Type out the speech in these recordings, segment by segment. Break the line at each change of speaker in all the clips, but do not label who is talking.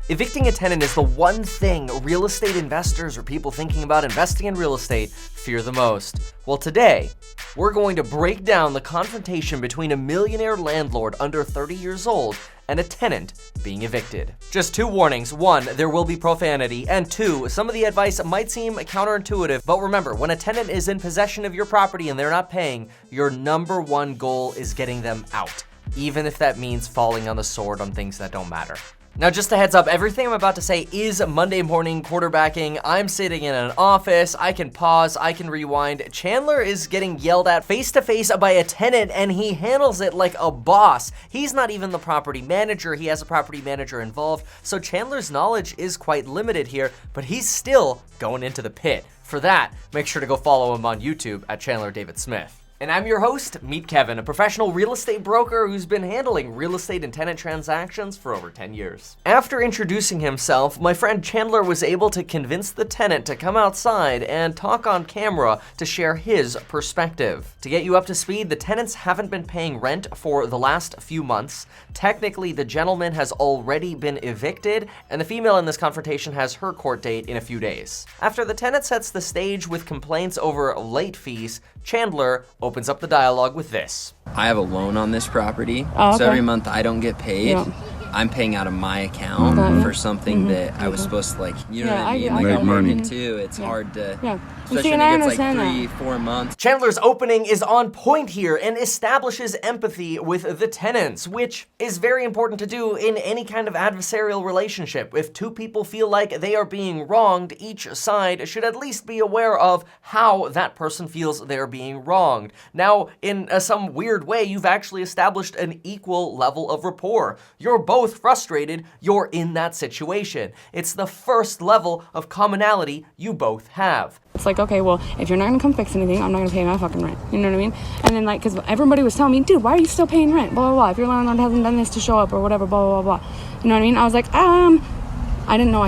Evicting a tenant is the one thing real estate investors or people thinking about investing in real estate fear the most. Well, today, we're going to break down the confrontation between a millionaire landlord under 30 years old and a tenant being evicted. Just two warnings. One, there will be profanity, and two, some of the advice might seem counterintuitive, but remember, when a tenant is in possession of your property and they're not paying, your number one goal is getting them out, even if that means falling on the sword on things that don't matter. Now, just a heads up, everything I'm about to say is Monday morning quarterbacking. I'm sitting in an office, I can pause, I can rewind. Chandler is getting yelled at face to face by a tenant, and he handles it like a boss. He's not even the property manager, he has a property manager involved, so Chandler's knowledge is quite limited here, but he's still going into the pit. For that, make sure to go follow him on YouTube at Chandler David Smith. And I'm your host, Meet Kevin, a professional real estate broker who's been handling real estate and tenant transactions for over 10 years. After introducing himself, my friend Chandler was able to convince the tenant to come outside and talk on camera to share his perspective. To get you up to speed, the tenants haven't been paying rent for the last few months. Technically, the gentleman has already been evicted, and the female in this confrontation has her court date in a few days. After the tenant sets the stage with complaints over late fees, Chandler opens up the dialogue with this.
I have a loan on this property,
Oh, okay.
So every month I don't get paid.
Yeah.
I'm paying out of my account
Okay.
for something that I was supposed to, you know
Yeah,
what I mean?
I
Like,
get
I'm
it.
working too. It's hard to,
Yeah.
especially
See,
when
and I
it gets like
understand
3-4 months.
Chandler's opening is on point here and establishes empathy with the tenants, which is very important to do in any kind of adversarial relationship. If two people feel like they are being wronged, each side should at least be aware of how that person feels they're being wronged. Now, in some weird way, you've actually established an equal level of rapport. You're both frustrated, you're in that situation. It's the first level of commonality you both have.
It's like, okay, well, if you're not gonna come fix anything, I'm not gonna pay my fucking rent. You know what I mean? And then, like, because everybody was telling me, dude, why are you still paying rent? Blah, blah, blah. If your landlord hasn't done this to show up or whatever, blah, blah, blah, blah. You know what I mean? I was like, I didn't know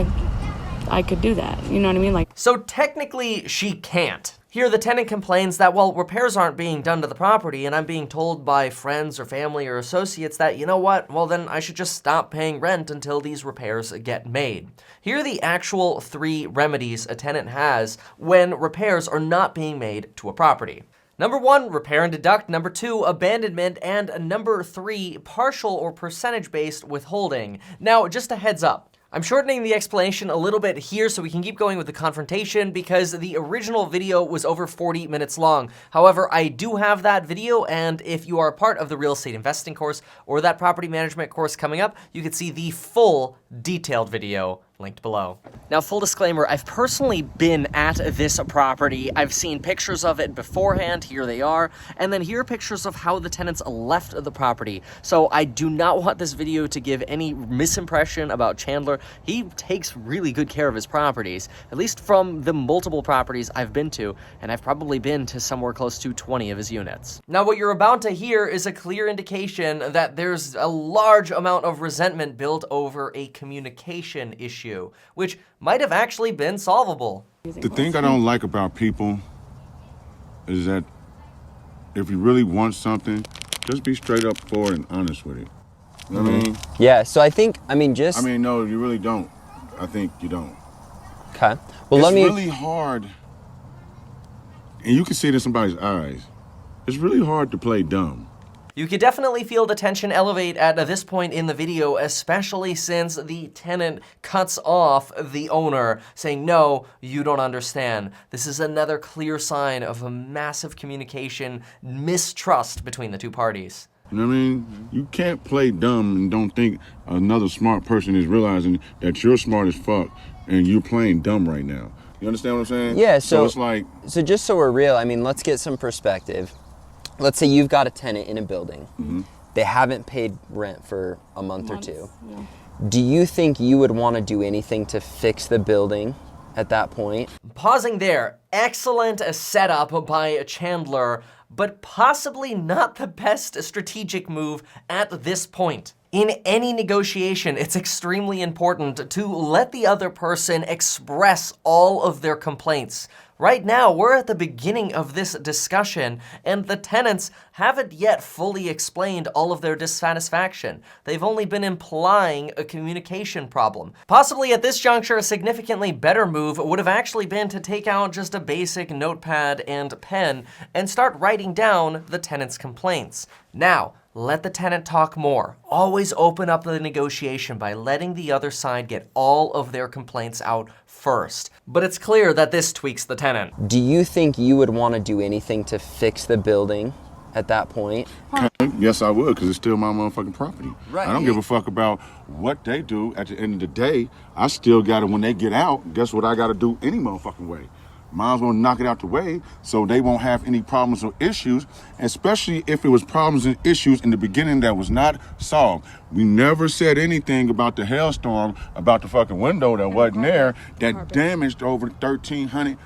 I could do that. You know what I mean? Like,
so technically, she can't. Here, the tenant complains that, well, repairs aren't being done to the property, and I'm being told by friends or family or associates that, you know what, well, then I should just stop paying rent until these repairs get made. Here are the actual 3 remedies a tenant has when repairs are not being made to a property. Number 1, repair and deduct. Number 2, abandonment. And number 3, partial or percentage-based withholding. Now, just a heads up. I'm shortening the explanation a little bit here so we can keep going with the confrontation because the original video was over 40 minutes long. However, I do have that video, and if you are a part of the real estate investing course or that property management course coming up, you can see the full detailed video linked below. Now, full disclaimer, I've personally been at this property. I've seen pictures of it beforehand, here they are, and then here are pictures of how the tenants left the property. So I do not want this video to give any misimpression about Chandler. He takes really good care of his properties, at least from the multiple properties I've been to, and I've probably been to somewhere close to 20 of his units. Now, what you're about to hear is a clear indication that there's a large amount of resentment built over a communication issue, which might have actually been solvable.
The thing I don't like about people is that if you really want something, just be straight up forward and honest with it. You know what I mean?
Yeah, so I think,
no, you really don't. I think you don't.
Okay. Well,
it's really hard, and you can see it in somebody's eyes. It's really hard to play dumb.
You could definitely feel the tension elevate at this point in the video, especially since the tenant cuts off the owner, saying, no, you don't understand. This is another clear sign of a massive communication mistrust between the two parties.
You know what I mean? You can't play dumb and don't think another smart person is realizing that you're smart as fuck and you're playing dumb right now. You understand what I'm saying?
Yeah,
so it's like...
So just so we're real, let's get some perspective. Let's say you've got a tenant in a building.
Mm-hmm.
They haven't paid rent for a month or two.
Yeah.
Do you think you would want to do anything to fix the building at that point?
Pausing there, excellent setup by Chandler, but possibly not the best strategic move at this point. In any negotiation, it's extremely important to let the other person express all of their complaints. Right now, we're at the beginning of this discussion, and the tenants haven't yet fully explained all of their dissatisfaction. They've only been implying a communication problem. Possibly at this juncture, a significantly better move would have actually been to take out just a basic notepad and pen and start writing down the tenant's complaints. Now, let the tenant talk more. Always open up the negotiation by letting the other side get all of their complaints out first. But it's clear that this tweaks the tenant.
Do you think you would want to do anything to fix the building at that point?
Yes, I would, because it's still my motherfucking property.
Right.
I don't give a fuck about what they do. At the end of the day, I still got to, when they get out, guess what I got to do any motherfucking way? Might as well knock it out the way so they won't have any problems or issues, especially if it was problems and issues in the beginning that was not solved. We never said anything about the hailstorm, about the fucking window that wasn't there, that damaged over $1,300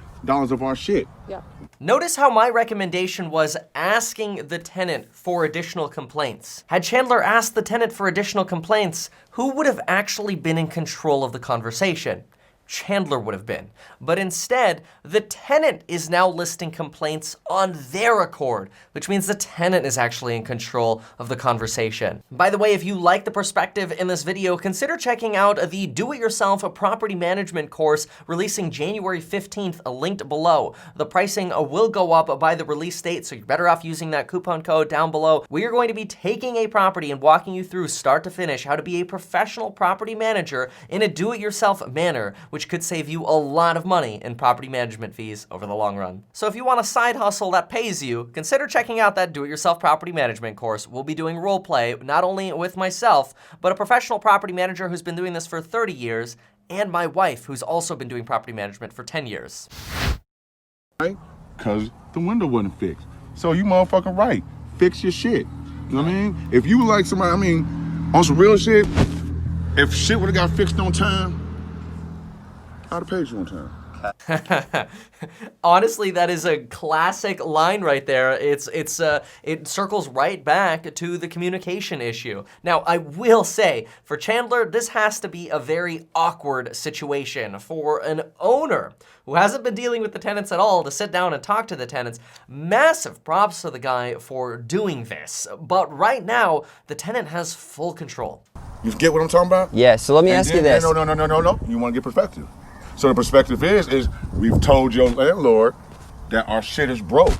of our shit.
Yeah.
Notice how my recommendation was asking the tenant for additional complaints. Had Chandler asked the tenant for additional complaints, who would have actually been in control of the conversation? Chandler would have been. But instead, the tenant is now listing complaints on their accord, which means the tenant is actually in control of the conversation. By the way, if you like the perspective in this video, consider checking out the Do-It-Yourself Property Management course releasing January 15th, linked below. The pricing will go up by the release date, so you're better off using that coupon code down below. We are going to be taking a property and walking you through start to finish how to be a professional property manager in a do-it-yourself manner, which could save you a lot of money in property management fees over the long run. So if you want a side hustle that pays you, consider checking out that do-it-yourself property management course. We'll be doing role play, not only with myself, but a professional property manager who's been doing this for 30 years, and my wife, who's also been doing property management for 10 years.
Right? Because the window wasn't fixed. So you motherfucking right. Fix your shit. You know what I mean? If you like somebody, I mean, on some real shit, if shit would have got fixed on time, I'd have paid you on time.
Honestly, that is a classic line right there. It circles right back to the communication issue. Now, I will say, for Chandler, this has to be a very awkward situation for an owner who hasn't been dealing with the tenants at all to sit down and talk to the tenants. Massive props to the guy for doing this. But right now, the tenant has full control.
You get what I'm talking about?
Yeah, so let me ask you this.
No. You want to get perspective. So the perspective is we've told your landlord that our shit is broke.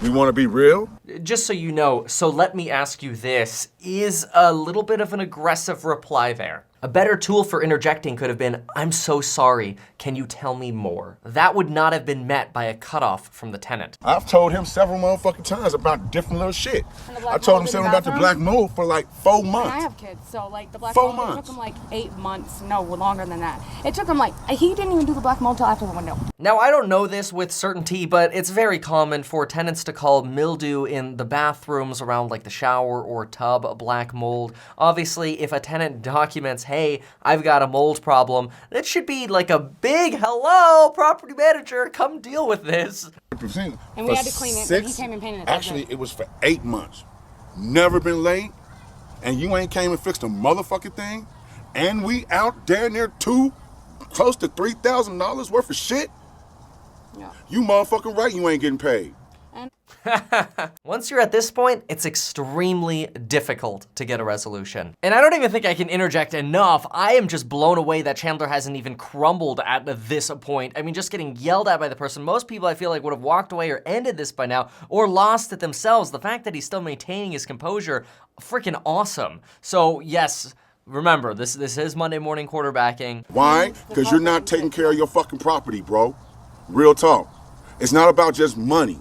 We want to be real.
Just so you know, so let me ask you this, is a little bit of an aggressive reply there. A better tool for interjecting could have been, I'm so sorry, can you tell me more? That would not have been met by a cutoff from the tenant.
I've told him several motherfucking times about different little shit. I told him something about the black mold for like 4 months.
And I have kids, so like the black
4
mold, it
months.
took him like 8 months, no, longer than that. It took him like, he didn't even do the black mold till after the window.
Now, I don't know this with certainty, but it's very common for tenants to call mildew in the bathrooms around like the shower or tub black mold. Obviously, if a tenant documents, hey, I've got a mold problem, that should be like a big hello, property manager, come deal with this.
And we had to clean it, and he came and painted it.
Actually, it was for 8 months. Never been late, and you ain't came and fixed a motherfucking thing, and we out there near close to $3,000 worth of shit.
Yeah.
You motherfucking right, you ain't getting paid.
Once you're at this point, it's extremely difficult to get a resolution. And I don't even think I can interject enough. I am just blown away that Chandler hasn't even crumbled at this point. I mean, just getting yelled at by the person. Most people I feel like would have walked away or ended this by now or lost it themselves. The fact that he's still maintaining his composure, freaking awesome. So yes, remember, this is Monday morning quarterbacking.
Why? Because you're not taking care of your fucking property, bro. Real talk. It's not about just money.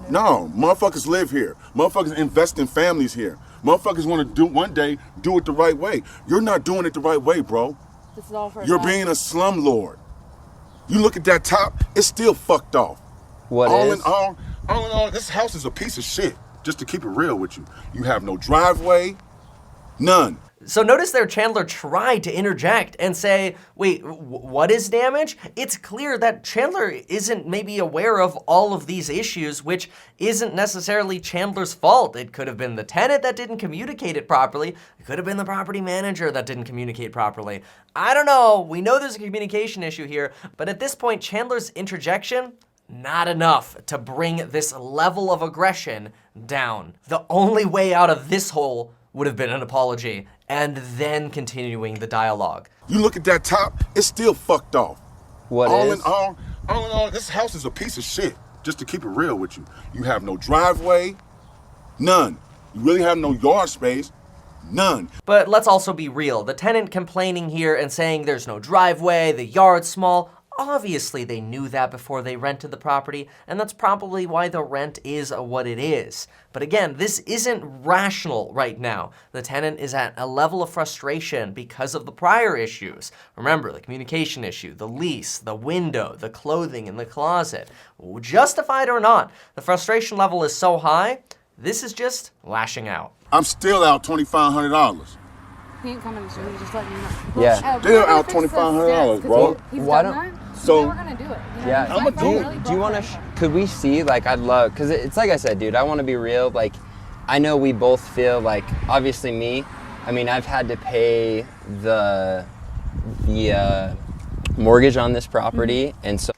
No, motherfuckers live here. Motherfuckers invest in families here. Motherfuckers want to do one day, do it the right way. You're not doing it the right way, bro.
This is all for
You're being a slumlord. You look at that top, it's still fucked off.
What
all
is?
in all, this house is a piece of shit. Just to keep it real with you. You have no driveway, none.
So notice there Chandler tried to interject and say, wait, what is damage? It's clear that Chandler isn't maybe aware of all of these issues, which isn't necessarily Chandler's fault. It could have been the tenant that didn't communicate it properly. It could have been the property manager that didn't communicate properly. I don't know. We know there's a communication issue here, but at this point, Chandler's interjection, not enough to bring this level of aggression down. The only way out of this hole would have been an apology and then continuing the dialogue.
You look at that top, it's still fucked off.
What
all
is?
in all, this house is a piece of shit. Just to keep it real with you. You have no driveway, none. You really have no yard space, none.
But let's also be real. The tenant complaining here and saying there's no driveway, the yard's small, obviously they knew that before they rented the property, and that's probably why the rent is what it is. But again, this isn't rational right now. The tenant is at a level of frustration because of the prior issues. Remember, the communication issue, the lease, the window, the clothing in the closet. Justified or not, the frustration level is so high, this is just lashing out.
I'm still out $2,500.
He ain't coming to you, just letting you know.
Yeah.
Still out $2,500, bro.
He's
Why
done
don't-
that.
So-
we're gonna do it. You know?
Yeah.
My
Do
friend
you,
really
do you
broke
want
my
to?
heart.
Could we see? Like, I'd love, because it's like I said, dude. I want to be real. Like, I know we both feel like, obviously me. I mean, I've had to pay the mortgage on this property, and so.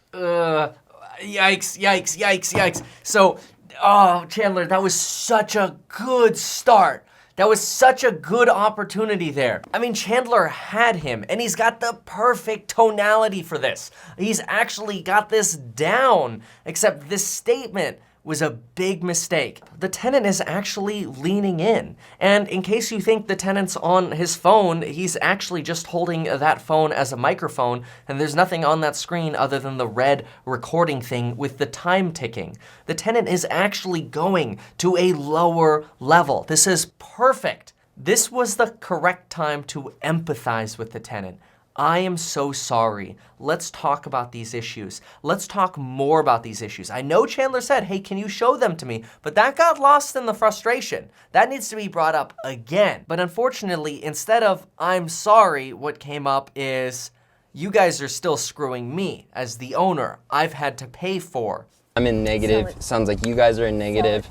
Yikes. So, oh, Chandler, that was such a good start. That was such a good opportunity there. I mean, Chandler had him, and he's got the perfect tonality for this. He's actually got this down, except this statement was a big mistake. The tenant is actually leaning in. And in case you think the tenant's on his phone, he's actually just holding that phone as a microphone, and there's nothing on that screen other than the red recording thing with the time ticking. The tenant is actually going to a lower level. This is perfect. This was the correct time to empathize with the tenant. I am so sorry. Let's talk about these issues. Let's talk more about these issues. I know Chandler said, hey, can you show them to me? But that got lost in the frustration. That needs to be brought up again. But unfortunately, instead of I'm sorry, what came up is you guys are still screwing me as the owner. I've had to pay for.
I'm in negative. Sounds like you guys are in negative.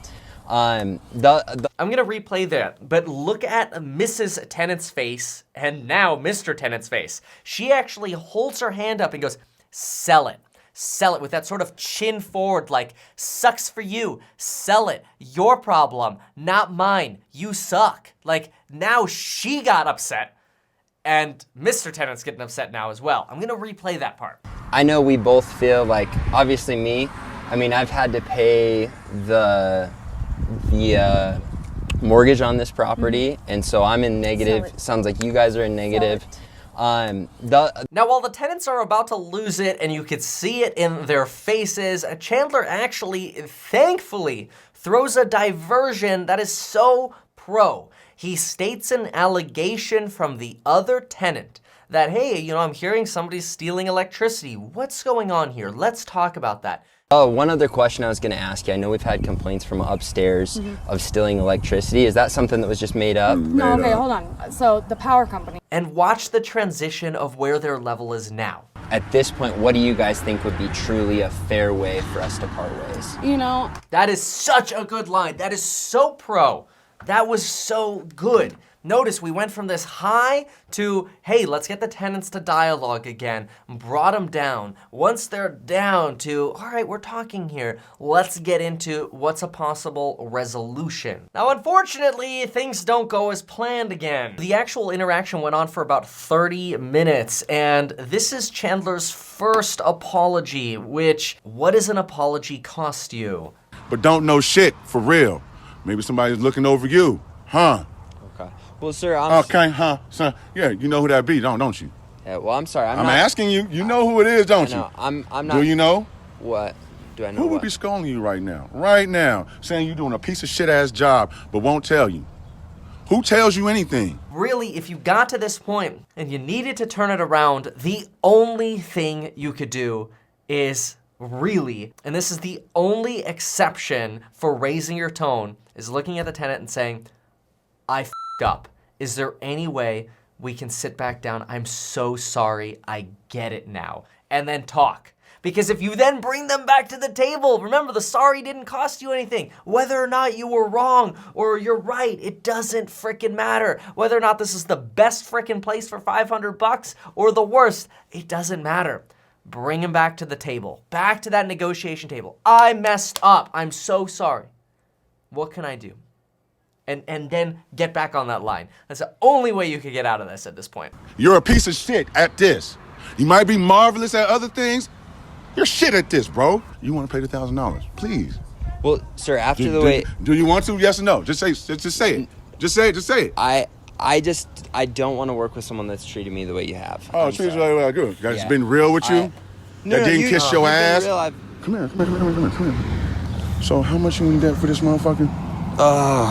I'm gonna replay that, but look at Mrs. Tenant's face and now Mr. Tenant's face. She actually holds her hand up and goes, sell it. Sell it with that sort of chin forward, like, sucks for you. Sell it. Your problem, not mine. You suck. Like, now she got upset. And Mr. Tenant's getting upset now as well. I'm gonna replay that part.
I know we both feel like, obviously me. I mean, I've had to pay the mortgage on this property, and so I'm in negative. Sounds like you guys are in negative. Now,
while the tenants are about to lose it, and you could see it in their faces, Chandler actually, thankfully, throws a diversion that is so pro. He states an allegation from the other tenant that, hey, I'm hearing somebody's stealing electricity. What's going on here? Let's talk about that.
Oh, one other question I was going to ask you. I know we've had complaints from upstairs of stealing electricity. Is that something that was just made up?
No, okay, hold on. So the power company.
And watch the transition of where their level is now.
At this point, what do you guys think would be truly a fair way for us to part ways?
That is such a good line. That is so pro. That was so good. Notice we went from this high to, hey, let's get the tenants to dialogue again, brought them down. Once they're down to, all right, we're talking here, let's get into what's a possible resolution. Now, unfortunately, things don't go as planned again. The actual interaction went on for about 30 minutes, and this is Chandler's first apology, which, what does an apology cost you?
But don't know shit, for real. Maybe somebody's looking over you, huh?
Okay. Well, sir,
Okay, huh? So, yeah, you know who that be, don't you?
Yeah, well, I'm sorry.
I'm asking you. You know who it is, don't you?
I'm not.
Do you know?
What? Do I know
Who
what?
would be scolding you right now? Right now, saying you're doing a piece of shit ass job, but won't tell you. Who tells you anything?
Really, if you got to this point and you needed to turn it around, the only thing you could do is really, and this is the only exception for raising your tone, is looking at the tenant and saying, I f***ed up. Is there any way we can sit back down? I'm so sorry. I get it now. And then talk. Because if you then bring them back to the table, remember, the sorry didn't cost you anything. Whether or not you were wrong or you're right, it doesn't frickin' matter. Whether or not this is the best frickin' place for $500 or the worst, it doesn't matter. bring him back to the table, back to that negotiation table. I messed up. I'm so sorry. What can I do? And then get back on that line. That's the only way you could get out of this at this point.
You're a piece of shit at this. You might be marvelous at other things. You're shit at this, bro. You want to pay the $1,000, please.
Well, sir, after the way...
Do you want to? Yes or no? Just say it. Just say it.
I don't want to work with someone that's treating me the way you have.
Oh, treat you like good. That's been real with you?
No,
that didn't kiss your ass?
Come
here. So how much you in debt for this motherfucker?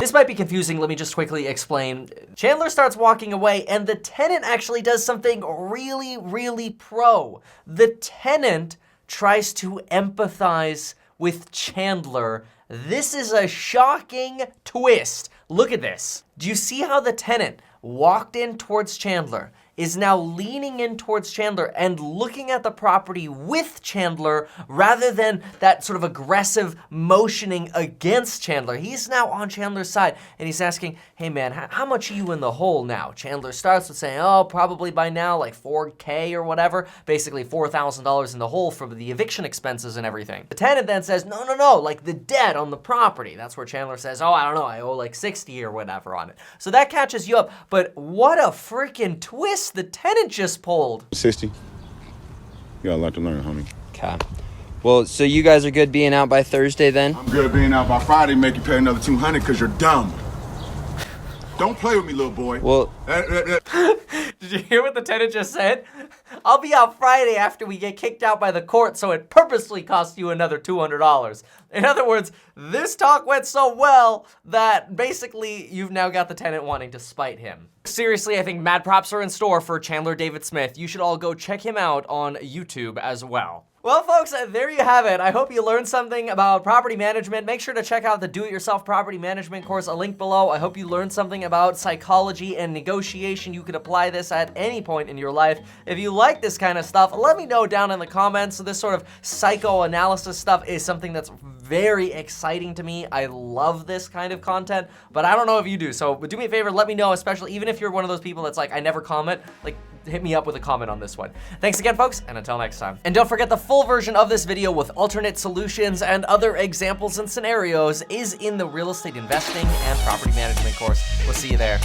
This might be confusing. Let me just quickly explain. Chandler starts walking away, and the tenant actually does something really, really pro. The tenant tries to empathize with Chandler. This is a shocking twist. Look at this. Do you see how the tenant walked in towards Chandler, is now leaning in towards Chandler and looking at the property with Chandler rather than that sort of aggressive motioning against Chandler? He's now on Chandler's side and he's asking, hey man, how much are you in the hole now? Chandler starts with saying, oh, probably by now like $4,000 or whatever, basically $4,000 in the hole for the eviction expenses and everything. The tenant then says, no, like the debt on the property. That's where Chandler says, oh, I don't know, I owe like 60 or whatever on it. So that catches you up, but what a freaking twist the tenant just pulled.
60. You got a lot to learn, homie.
Okay. Well, so you guys are good being out by Thursday then?
I'm good being out by Friday, make you pay another $200 because you're dumb. Don't play with me, little boy.
Well,
did you hear what the tenant just said? I'll be out Friday after we get kicked out by the court, so it purposely costs you another $200. In other words, this talk went so well that basically you've now got the tenant wanting to spite him. Seriously, I think mad props are in store for Chandler David Smith. You should all go check him out on YouTube as well. Well, folks, there you have it. I hope you learned something about property management. Make sure to check out the Do-It-Yourself Property Management course, a link below. I hope you learned something about psychology and negotiation. You could apply this at any point in your life. If you like this kind of stuff, let me know down in the comments. So this sort of psychoanalysis stuff is something that's very exciting to me. I love this kind of content, but I don't know if you do. So do me a favor, let me know, especially even if you're one of those people that's like, I never comment, like, hit me up with a comment on this one. Thanks again, folks, and until next time. And don't forget, the full version of this video with alternate solutions and other examples and scenarios is in the real estate investing and property management course. We'll see you there.